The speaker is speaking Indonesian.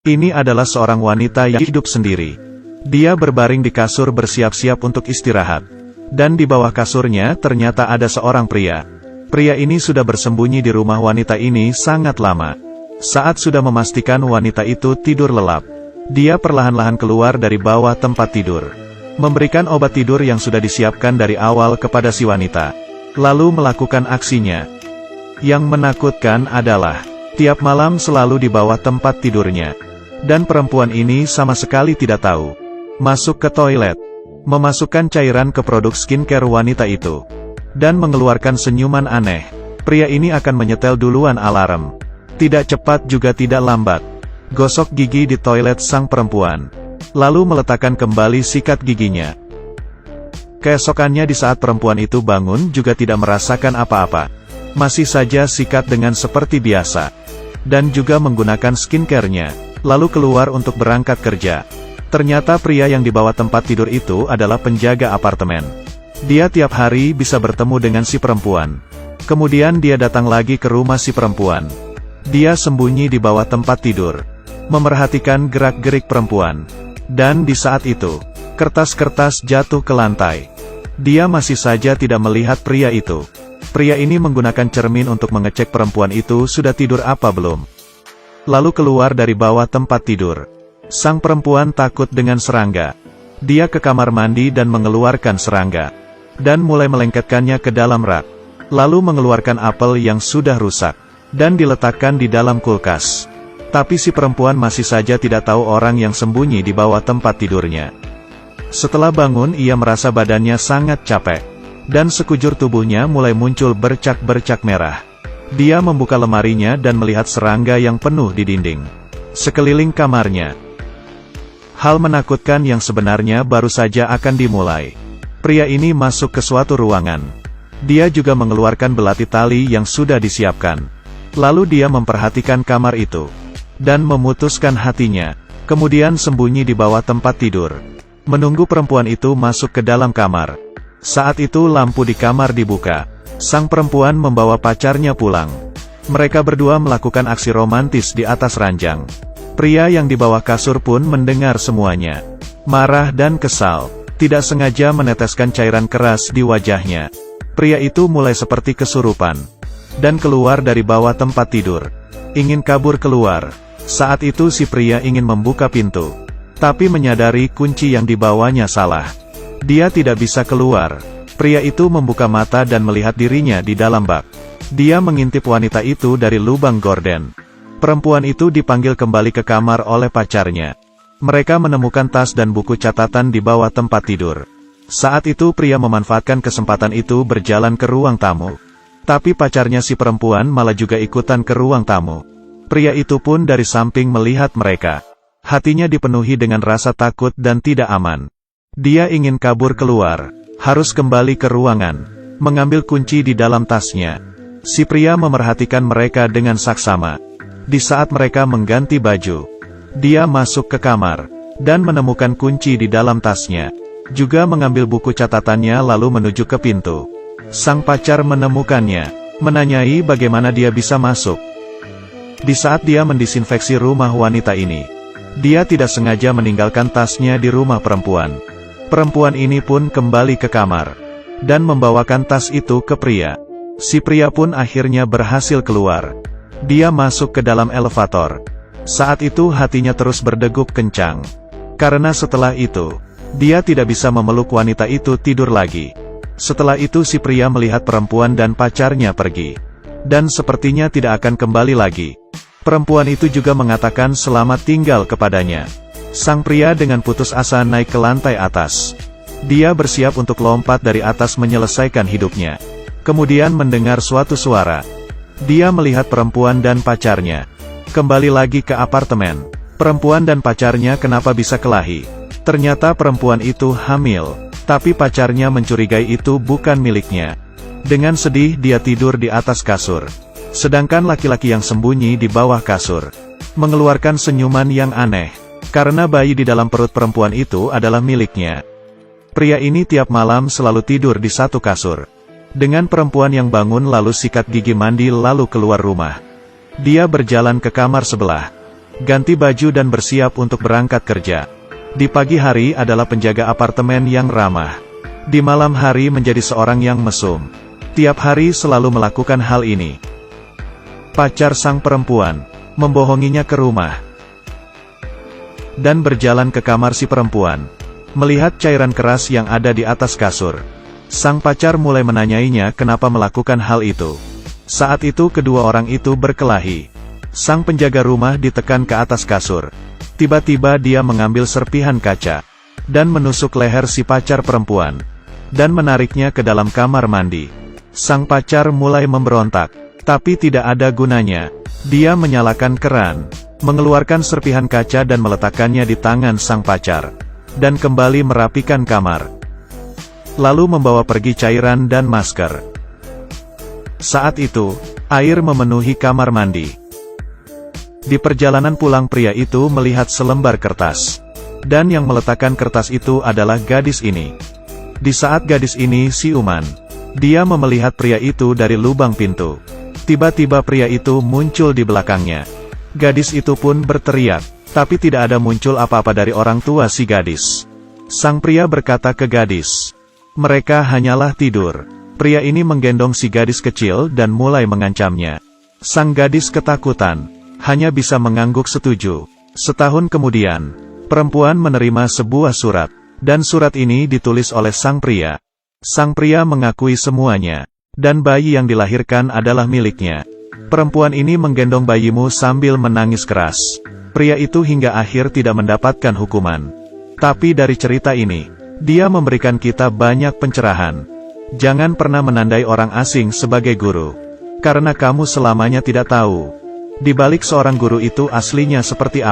Ini adalah seorang wanita yang hidup sendiri. Dia berbaring di kasur bersiap-siap untuk istirahat. Dan di bawah kasurnya ternyata ada seorang pria. Pria ini sudah bersembunyi di rumah wanita ini sangat lama. Saat sudah memastikan wanita itu tidur lelap, dia perlahan-lahan keluar dari bawah tempat tidur, memberikan obat tidur yang sudah disiapkan dari awal kepada si wanita, lalu melakukan aksinya. Yang menakutkan adalah, tiap malam selalu di bawah tempat tidurnya. Dan perempuan ini sama sekali tidak tahu. Masuk ke toilet, memasukkan cairan ke produk skincare wanita itu, dan mengeluarkan senyuman aneh. Pria ini akan menyetel duluan alarm. Tidak cepat juga tidak lambat. Gosok gigi di toilet sang perempuan, lalu meletakkan kembali sikat giginya. Keesokannya di saat perempuan itu bangun juga tidak merasakan apa-apa. Masih saja sikat dengan seperti biasa. Dan juga menggunakan skincare-nya, lalu keluar untuk berangkat kerja. Ternyata pria yang di bawah tempat tidur itu adalah penjaga apartemen. Dia tiap hari bisa bertemu dengan si perempuan. Kemudian dia datang lagi ke rumah si perempuan. Dia sembunyi di bawah tempat tidur, memerhatikan gerak-gerik perempuan. Dan di saat itu, kertas-kertas jatuh ke lantai. Dia masih saja tidak melihat pria itu. Pria ini menggunakan cermin untuk mengecek perempuan itu sudah tidur apa belum. Lalu keluar dari bawah tempat tidur. Sang perempuan takut dengan serangga. Dia ke kamar mandi dan mengeluarkan serangga, dan mulai melengketkannya ke dalam rak. Lalu mengeluarkan apel yang sudah rusak, dan diletakkan di dalam kulkas. Tapi si perempuan masih saja tidak tahu orang yang sembunyi di bawah tempat tidurnya. Setelah bangun ia merasa badannya sangat capek. Dan sekujur tubuhnya mulai muncul bercak-bercak merah. Dia membuka lemarinya dan melihat serangga yang penuh di dinding sekeliling kamarnya. Hal menakutkan yang sebenarnya baru saja akan dimulai. Pria ini masuk ke suatu ruangan. Dia juga mengeluarkan belati tali yang sudah disiapkan. Lalu dia memperhatikan kamar itu, dan memutuskan hatinya. Kemudian sembunyi di bawah tempat tidur, menunggu perempuan itu masuk ke dalam kamar. Saat itu lampu di kamar dibuka. Sang perempuan membawa pacarnya pulang. Mereka berdua melakukan aksi romantis di atas ranjang. Pria yang di bawah kasur pun mendengar semuanya. Marah dan kesal, tidak sengaja meneteskan cairan keras di wajahnya. Pria itu mulai seperti kesurupan, dan keluar dari bawah tempat tidur. Ingin kabur keluar. Saat itu si pria ingin membuka pintu, tapi menyadari kunci yang dibawanya salah. Dia tidak bisa keluar. Pria itu membuka mata dan melihat dirinya di dalam bak. Dia mengintip wanita itu dari lubang gorden. Perempuan itu dipanggil kembali ke kamar oleh pacarnya. Mereka menemukan tas dan buku catatan di bawah tempat tidur. Saat itu pria memanfaatkan kesempatan itu berjalan ke ruang tamu. Tapi pacarnya si perempuan malah juga ikutan ke ruang tamu. Pria itu pun dari samping melihat mereka. Hatinya dipenuhi dengan rasa takut dan tidak aman. Dia ingin kabur keluar, harus kembali ke ruangan, mengambil kunci di dalam tasnya. Si pria memerhatikan mereka dengan saksama. Di saat mereka mengganti baju, dia masuk ke kamar, dan menemukan kunci di dalam tasnya. Juga mengambil buku catatannya lalu menuju ke pintu. Sang pacar menemukannya, menanyai bagaimana dia bisa masuk. Di saat dia mendisinfeksi rumah wanita ini, dia tidak sengaja meninggalkan tasnya di rumah perempuan. Perempuan ini pun kembali ke kamar, dan membawakan tas itu ke pria. Si pria pun akhirnya berhasil keluar. Dia masuk ke dalam elevator. Saat itu hatinya terus berdegup kencang. Karena setelah itu, dia tidak bisa memeluk wanita itu tidur lagi. Setelah itu si pria melihat perempuan dan pacarnya pergi. Dan sepertinya tidak akan kembali lagi. Perempuan itu juga mengatakan selamat tinggal kepadanya. Sang pria dengan putus asa naik ke lantai atas. Dia bersiap untuk lompat dari atas menyelesaikan hidupnya. Kemudian mendengar suatu suara. Dia melihat perempuan dan pacarnya kembali lagi ke apartemen. Perempuan dan pacarnya kenapa bisa kelahi? Ternyata perempuan itu hamil, tapi pacarnya mencurigai itu bukan miliknya. Dengan sedih dia tidur di atas kasur. Sedangkan laki-laki yang sembunyi di bawah kasur mengeluarkan senyuman yang aneh. Karena bayi di dalam perut perempuan itu adalah miliknya. Pria ini tiap malam selalu tidur di satu kasur dengan perempuan yang bangun lalu sikat gigi mandi lalu keluar rumah. Dia berjalan ke kamar sebelah. ganti baju dan bersiap untuk berangkat kerja. Di pagi hari adalah penjaga apartemen yang ramah. Di malam hari menjadi seorang yang mesum. Tiap hari selalu melakukan hal ini. Pacar sang perempuan membohonginya ke rumah dan berjalan ke kamar si perempuan. Melihat cairan keras yang ada di atas kasur, sang pacar mulai menanyainya kenapa melakukan hal itu. Saat itu kedua orang itu berkelahi. Sang penjaga rumah ditekan ke atas kasur. Tiba-tiba dia mengambil serpihan kaca dan menusuk leher si pacar perempuan dan menariknya ke dalam kamar mandi. Sang pacar mulai memberontak, tapi tidak ada gunanya. Dia menyalakan keran, mengeluarkan serpihan kaca dan meletakkannya di tangan sang pacar, dan kembali merapikan kamar. Lalu membawa pergi cairan dan masker. Saat itu, air memenuhi kamar mandi. Di perjalanan pulang pria itu melihat selembar kertas. Dan yang meletakkan kertas itu adalah gadis ini. Di saat gadis ini siuman, dia melihat pria itu dari lubang pintu. Tiba-tiba pria itu muncul di belakangnya. Gadis itu pun berteriak, tapi tidak ada muncul apa-apa dari orang tua si gadis. Sang pria berkata ke gadis, "Mereka hanyalah tidur." Pria ini menggendong si gadis kecil dan mulai mengancamnya. Sang gadis ketakutan, hanya bisa mengangguk setuju. Setahun kemudian, perempuan menerima sebuah surat, dan surat ini ditulis oleh sang pria. Sang pria mengakui semuanya, dan bayi yang dilahirkan adalah miliknya. Perempuan ini menggendong bayimu sambil menangis keras. Pria itu hingga akhir tidak mendapatkan hukuman. Tapi dari cerita ini, dia memberikan kita banyak pencerahan. Jangan pernah menandai orang asing sebagai guru. Karena kamu selamanya tidak tahu di balik seorang guru itu aslinya seperti apa.